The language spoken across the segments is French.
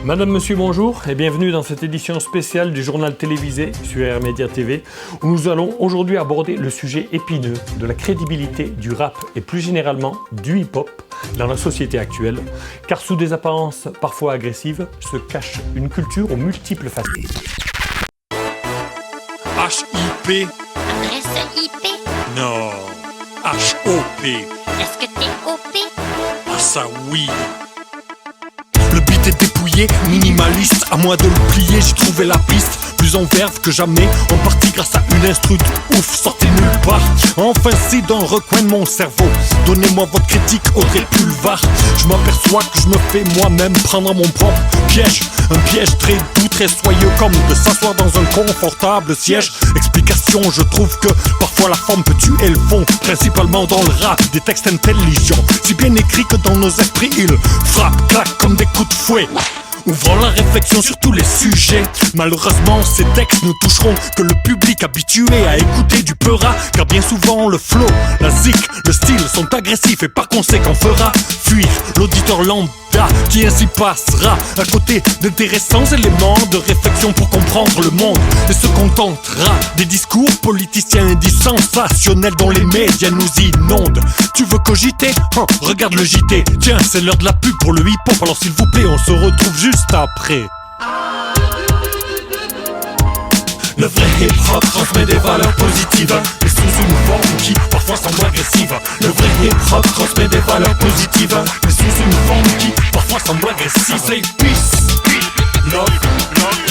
Madame, Monsieur, bonjour et bienvenue dans cette édition spéciale du journal télévisé sur Air Média TV où nous allons aujourd'hui aborder le sujet épineux de la crédibilité du rap et plus généralement du hip-hop dans la société actuelle, car sous des apparences parfois agressives se cache une culture aux multiples facettes. HIP? Adresse IP? Non. HOP. Est-ce que t'es OP? Ah ça oui. Le beat est dépouillé, minimaliste, à moi de le plier, j'ai trouvé la piste. Plus en verve que jamais, en partie grâce à une instru de ouf sortie nulle part. Enfin si dans le recoin de mon cerveau, donnez-moi votre critique Audrey Pulvar. Je m'aperçois que je me fais moi-même prendre mon propre piège. Un piège très doux, très soyeux, comme de s'asseoir dans un confortable siège. Explication, je trouve que parfois la forme peut tuer le fond, principalement dans le rap, des textes intelligents, si bien écrits que dans nos esprits ils frappent, claquent comme des coups de fouet, ouvrant la réflexion sur tous les sujets. Malheureusement, ces textes ne toucheront que le public habitué à écouter du peura, car bien souvent le flow, la zik, le style sont agressifs et par conséquent fera fuir l'auditeur lambda qui ainsi passera à côté d'intéressants éléments de réflexion pour comprendre le monde et se contentera des discours politiciens et du sensationnel dont les médias nous inondent. Tu veux cogiter? Regarde le JT. Tiens, c'est l'heure de la pub pour le hip-hop, alors s'il vous plaît, on se retrouve juste après. Le vrai hip-hop transmet des valeurs positives, mais sous une forme qui parfois semble agressive. Le vrai hip-hop transmet des valeurs positives, mais sous une forme qui parfois semble agressive. Say peace, love,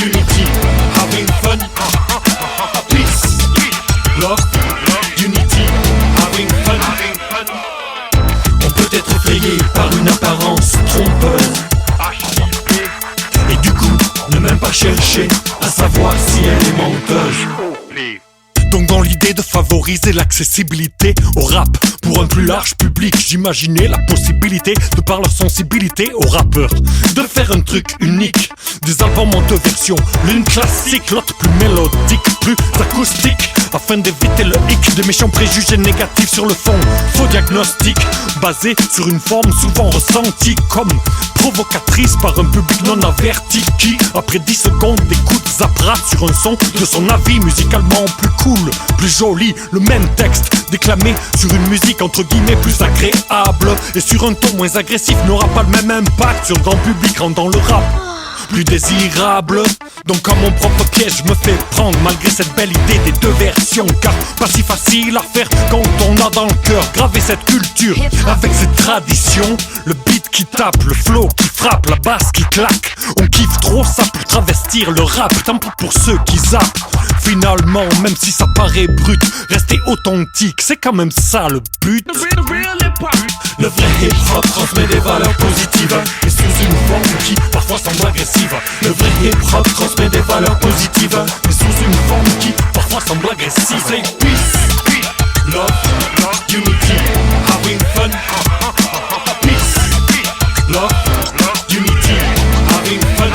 unity, having fun. Peace, love, unity, having fun. On peut être effrayé par une apparence trompeuse, et du coup, ne même pas chercher à savoir si elle est menteuse. Donc dans l'idée de favoriser l'accessibilité au rap pour un plus large public, j'imaginais la possibilité, de par leur sensibilité aux rappeurs, de faire un truc unique. Des albums en deux versions, l'une classique, l'autre plus mélodique, plus acoustique, afin d'éviter le hic des méchants préjugés négatifs sur le fond. Faux diagnostic, basé sur une forme souvent ressentie comme provocatrice par un public non averti qui, après 10 secondes d'écoute, zappera sur un son de son avis musicalement plus cool, plus joli. Le même texte déclamé sur une musique entre guillemets plus agréable et sur un ton moins agressif n'aura pas le même impact sur le grand public, rendant le rap plus désirable. Donc à mon propre piège je me fais prendre malgré cette belle idée des deux versions, car pas si facile à faire quand on a dans le cœur gravé cette culture avec ses traditions. Le beat qui tape, le flow qui frappe, la basse qui claque. On kiffe trop ça pour travestir le rap, tant pis pour ceux qui zappent. Finalement, même si ça paraît brut, rester authentique, c'est quand même ça le but. Le vrai hip-hop transmet des valeurs positives, et sous une forme qui parfois semble agressive. Le vrai hip-hop transmet des valeurs positives, mais sous une forme qui parfois semble agressive. Say peace, love, unity, having fun. Peace, love, unity, having fun.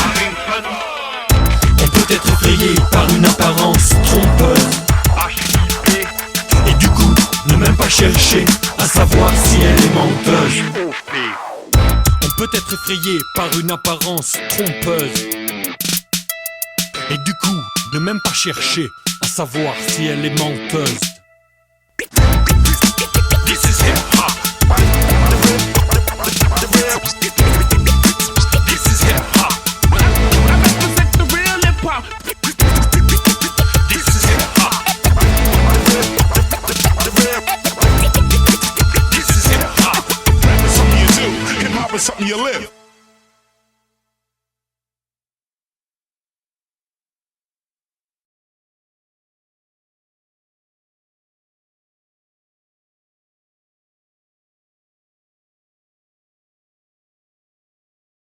On peut être effrayé par une apparence trompeuse, et du coup, ne même pas chercher à savoir si elle est menteuse. On peut être effrayé par une apparence trompeuse, et du coup, ne même pas chercher à savoir si elle est menteuse. This is hip-hop. This is hip-hop. I represent the real hip-hop. This is hip-hop. This is hip-hop. Something you do, hip-hop is something you live.